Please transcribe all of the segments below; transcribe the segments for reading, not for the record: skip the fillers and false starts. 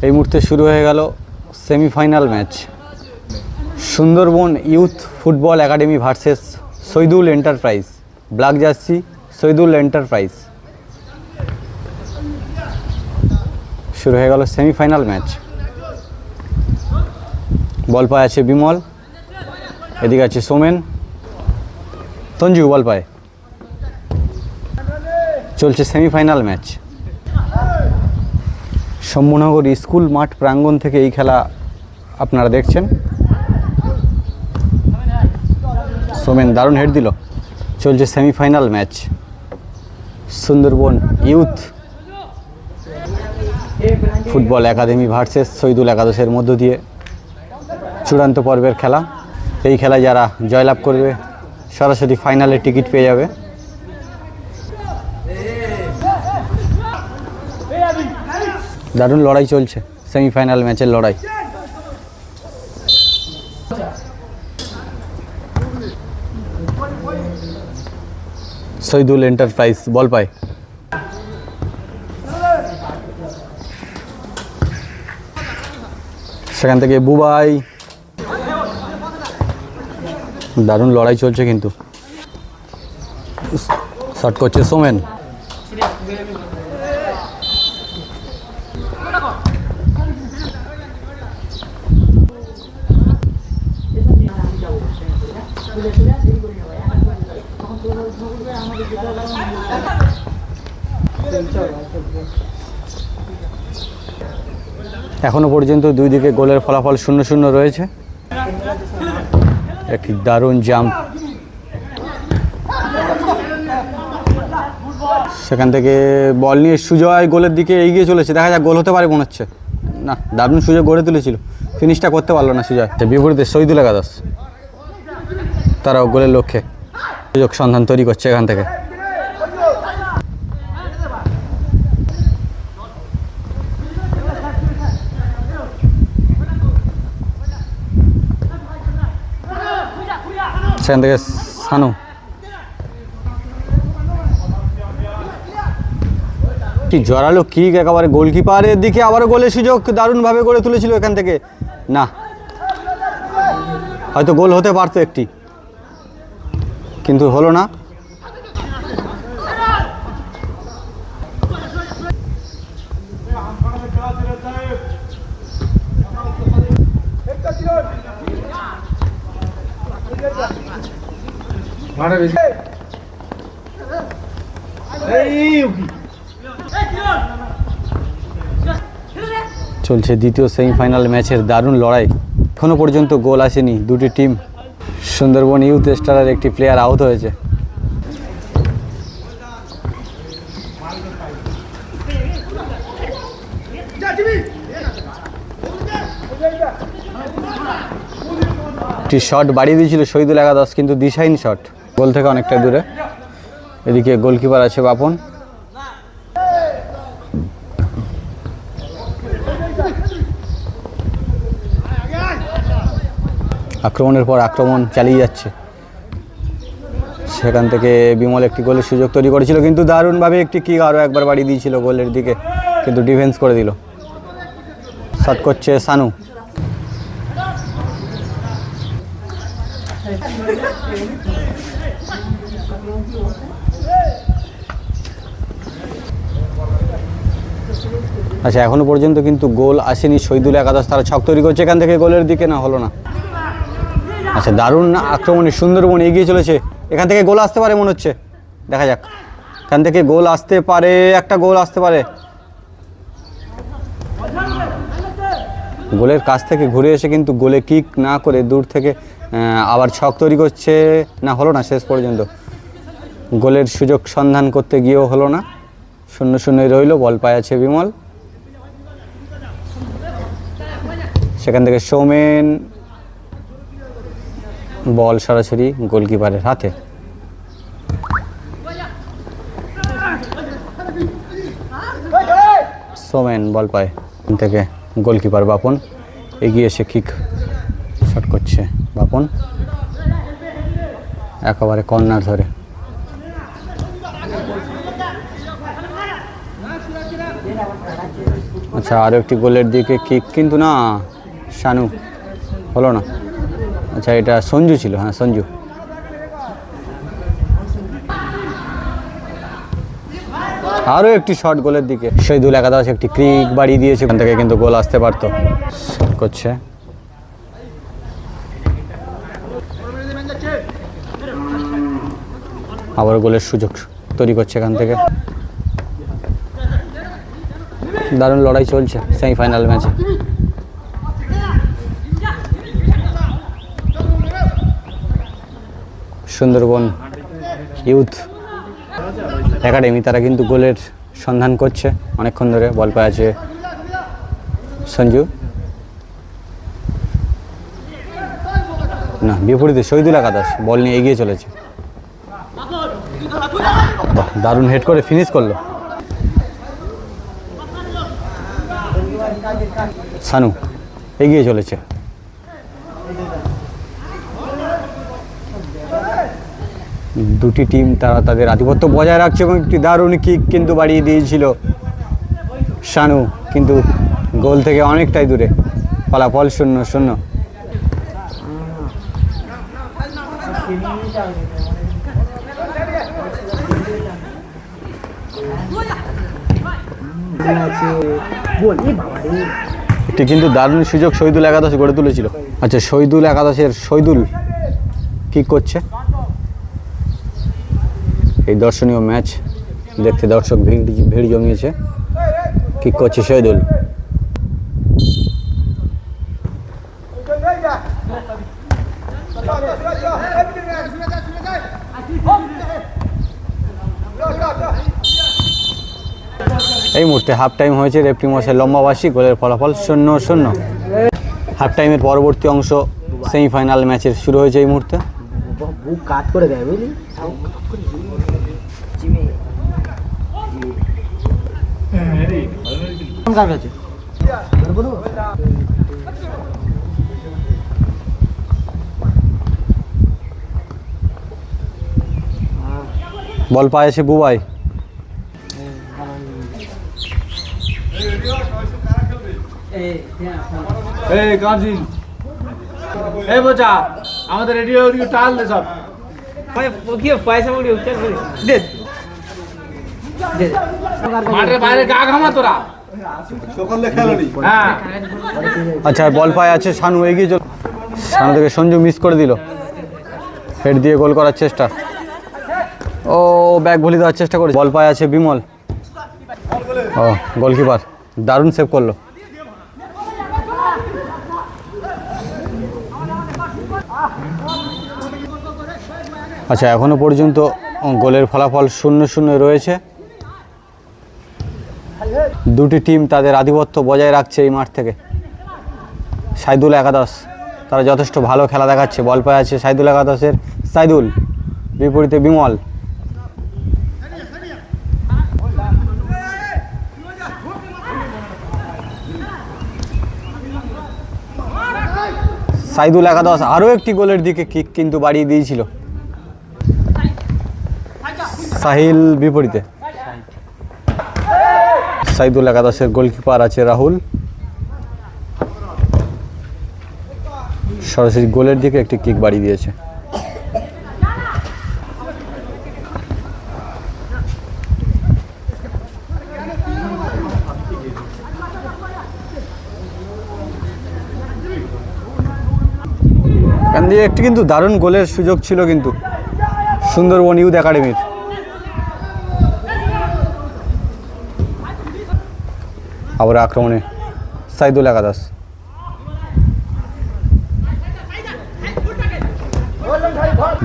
এই মুহূর্তে শুরু হয়ে গেল semifinal match. Sundarban youth football academy versus Shahidul enterprise. Black jersey Shahidul enterprise. শুরু হয়ে গেল সেমিফাইনাল ম্যাচ। বল পায় আছে বিমল, এদিকে আছে সোমেন, তঞ্জু বল পায়। চলছে সেমিফাইনাল ম্যাচ। শম্ভুনগর স্কুল মাঠ প্রাঙ্গণ থেকে এই খেলা আপনারা দেখছেন। সোমেন দারুণ হেড দিল। চলছে semifinal match. Sundarban youth football academy versus Shahidul একাদশের মধ্য দিয়ে চূড়ান্ত পর্বের খেলা। এই খেলায় যারা জয়লাভ করবে সরাসরি ফাইনালে টিকিট পেয়ে যাবে। দারুণ লড়াই চলছে, সেমিফাইনাল ম্যাচের লড়াই। শহীদুল এন্টারপ্রাইজ বল পায়। সেখান থেকে বুবাই। দারুণ লড়াই চলছে কিন্তু। শট করছে সোমেন। এখনো পর্যন্ত দুই দিকে গোলের ফলাফল 0-0 রয়েছে। একটি দারুণ জাম্প, সেখান থেকে বল নিয়ে সুজয় গোলের দিকে এগিয়ে চলেছে। দেখা যাক গোল হতে পারে মনে হচ্ছে। না, দারুণ সুযোগ গড়ে তুলেছিল, ফিনিশটা করতে পারলো না সুজয়। বিপরীতে শহীদুল একাদশ, তারাও গোলের লক্ষ্যে সুযোগ সন্ধান তৈরি করছে এখান থেকে। সেখান থেকে সানু। কি জোরালো কিক, একেবারে গোলকিপারের দিকে আবারও গোলের সুযোগ দারুণভাবে গড়ে তুলেছিল এখান থেকে। না, হয়তো গোল হতে পারতো একটি, কিন্তু হলো না। চলছে দ্বিতীয় সেমিফাইনাল ম্যাচের দারুণ লড়াই। এখনো পর্যন্ত গোল আসেনি দুটি টিম। সুন্দরবন ইউথ স্টারের একটি প্লেয়ার আউট হয়েছে। একটি শট বাড়িয়ে দিয়েছিল শহীদুল একাদশ, কিন্তু দিশাহীন শট, গোল থেকে অনেকটা দূরে। এদিকে গোলকিপার আছে বাপন। আক্রমণের পর আক্রমণ চালিয়ে যাচ্ছে। সেখান থেকে বিমল একটি গোলের সুযোগ তৈরি করেছিল, কিন্তু দারুণভাবে একটি কিক আরও একবার বাড়িয়ে দিয়েছিল গোলের দিকে, কিন্তু ডিফেন্স করে দিল। শট করছে সানু। আচ্ছা, এখনো পর্যন্ত কিন্তু গোল আসেনি শহীদুল একাদশ। তারা ছক তৈরি করছে এখান থেকে গোলের দিকে, না হলো না। আচ্ছা, দারুণ আক্রমণে সুন্দরবন এগিয়ে চলেছে। এখান থেকে গোল আসতে পারে মনে হচ্ছে, দেখা যাক। এখান থেকে গোল আসতে পারে, একটা গোল আসতে পারে। গোলের কাছ থেকে ঘুরে এসে কিন্তু গোলে কিক না করে দূর থেকে আবার ছক তৈরি করছে, না হলো না। শেষ পর্যন্ত গোলের সুযোগ সন্ধান করতে গিয়েও হলো না, 0-0 রইল। বল পায় আছে বিমল। সেখান থেকে সৌমেন, বল সরাসরি গোলকিপারের হাতে। সোমেন বল পায় থেকে গোলকিপার বাপন এগিয়ে এসে কিক শট করছে বাপন, একেবারে কর্নার ধরে। আচ্ছা আরও একটি গোলের দিকে কিক, কিন্তু না শানু হলো না। আচ্ছা এটা সঞ্জু ছিল, হ্যাঁ সঞ্জু। আরও একটি শট গোলের দিকে, শহীদুল একাদশ একটি ক্রিক বাড়িয়ে দিয়েছে, এখান থেকে কিন্তু গোল আসতে পারতো। করছে আবার গোলের সুযোগ তৈরি করছে এখান থেকে। দারুণ লড়াই চলছে সেমিফাইনাল ম্যাচে। সুন্দরবন ইউথ একাডেমি তারা কিন্তু গোলের সন্ধান করছে অনেকক্ষণ ধরে। বল পায় আছে সঞ্জু, না বিপরীতে শহীদুল একাদশ বল নিয়ে এগিয়ে চলেছে। দারুণ হেড করে ফিনিশ করলো শানু, এগিয়ে চলেছে। দুটি টিম তারা তাদের আধিপত্য বজায় রাখছে এবং একটি দারুণ কিক কিন্তু বাড়িয়ে দিয়েছিল শানু, কিন্তু গোল থেকে অনেকটাই দূরে। ফলাফল 0-0। একটি কিন্তু দারুণ সুযোগ শহীদুল একাদশ গড়ে তুলেছিল। আচ্ছা শহীদুল একাদশের শহীদুল কি করছে? এই দর্শনীয় ম্যাচ দেখতে দর্শক ভিড় জমিয়েছে। কি করছে শহীদুল? এই মুহূর্তে হাফ টাইম হয়েছে, রেফারি মশাই লম্বাবাসী, গোলের ফলাফল 0-0। হাফ টাইমের পরবর্তী অংশ সেমিফাইনাল ম্যাচের শুরু হয়েছে এই মুহূর্তে। কাট করে দেয় বুঝলি। বল পায়েছে বুবাই। আমাদের রেডিও টাল দে সব পয়সা মাঠের বাইরে গা ঘামা তোরা। আচ্ছা বল পায়ে আছে শানু, এগিয়ে চল। শানু থেকে সঞ্জু মিস করে দিল। হেড দিয়ে গোল করার চেষ্টা, ও ব্যাক ভলি দেওয়ার চেষ্টা করে। বল পায়ে আছে বিমল, ও গোলকিপার দারুণ সেভ করলো। আচ্ছা এখনো পর্যন্ত গোলের ফলাফল 0-0 রয়েছে। দুটি টিম তাদের আধিপত্য বজায় রাখছে এই মাঠ থেকে। শহীদুল একাদশ তারা যথেষ্ট ভালো খেলা দেখাচ্ছে। বল পায়ে আছে শহীদুল একাদশের সাইদুল, বিপরীতে বিমল। শহীদুল একাদশ আরও একটি গোলের দিকে কিক কিন্তু বাড়িয়ে দিয়েছিল। সাহিল বিপরীতে, শহীদুল একাদশের গোলকিপার আছে রাহুল। সরাসরি গোলের দিকে একটি কিক বাড়িয়ে দিয়েছে। এখান দিয়ে একটি কিন্তু দারুণ গোলের সুযোগ ছিল কিন্তু সুন্দরবন ইউথ একাডেমির। আবার আক্রমণে শহীদুল একাদশ,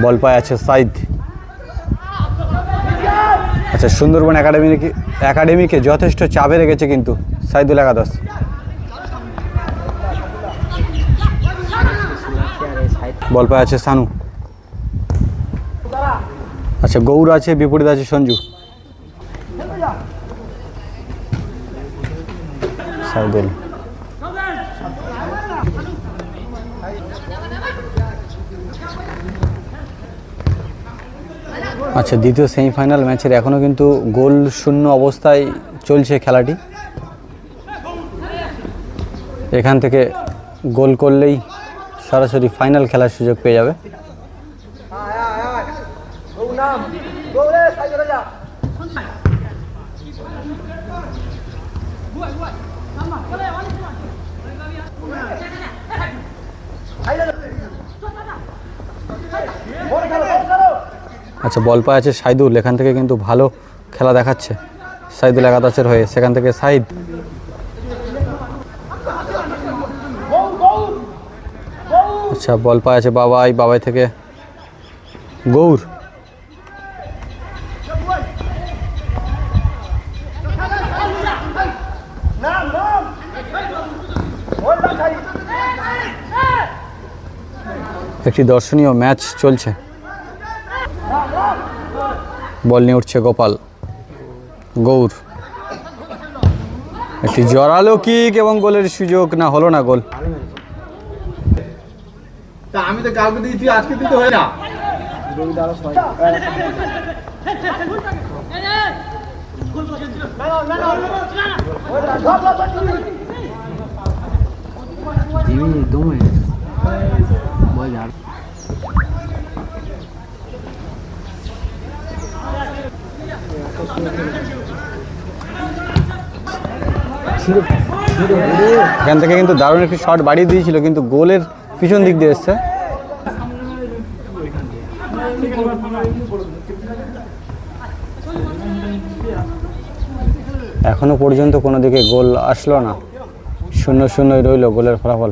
বল পায় আছে সাইদ। আচ্ছা সুন্দরবন একাডেমিকে যথেষ্ট চাপে রেখেছে কিন্তু শহীদুল একাদশ। বল পায় আছে শানু। আচ্ছা গৌর আছে, বিপরীত আছে সঞ্জু। সাইদুল, আচ্ছা দ্বিতীয় সেমিফাইনাল ম্যাচের এখনও কিন্তু গোল শূন্য অবস্থায় চলছে খেলাটি। এখান থেকে গোল করলেই সরাসরি ফাইনাল খেলার সুযোগ পেয়ে যাবে। আচ্ছা, বল পায় আছে সাইদুল, এখান থেকে কিন্তু ভালো খেলা দেখাচ্ছে সাইদুল একাদশের হয়ে। সেখান থেকে সাইদ, আচ্ছা বল পায় আছে বাবাই থেকে গৌর, একটি দর্শনীয় ম্যাচ চলছে। বল নিয়ে উঠছে গোপাল, গৌর, একটি জোরালো কিক এবং গোলের সুযোগ, না হলো না গোল। আমি তো কাউকে দিয়েছি, আজকে দিতে হয় না। এখান থেকে কিন্তু দারুণ একটি শট বাড়িয়ে দিয়েছিল, কিন্তু গোলের পিছন দিক দিয়ে এসছে। এখনো পর্যন্ত কোনো দিকে গোল আসলো না, 0-0 রইল গোলের ফলাফল।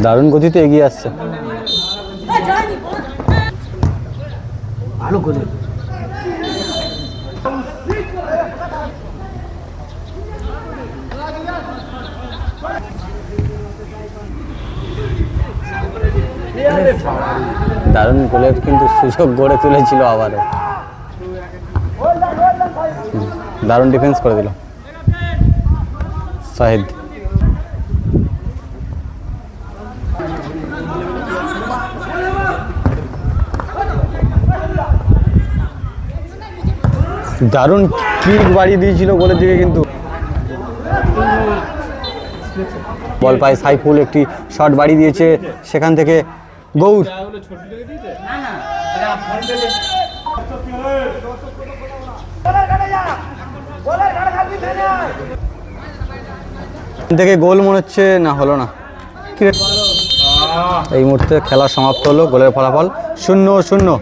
দারুণ গতিতে এগিয়ে আসছে। ভালো গোলের দারুণ গোলের কিন্তু সুযোগ গড়ে তুলেছিল আবারও, দারুণ ডিফেন্স করে দিল সাহিদ। দারুণ কিক বাড়িয়ে দিয়েছিল গোলের দিকে, কিন্তু বল পায় সাইফুল, একটি শট বাড়িয়ে দিয়েছে, সেখান থেকে গৌর, থেকে গোল মনে হচ্ছে, না হলো না। এই মুহূর্তে খেলা সমাপ্ত হলো, গোলের ফলাফল 0-0।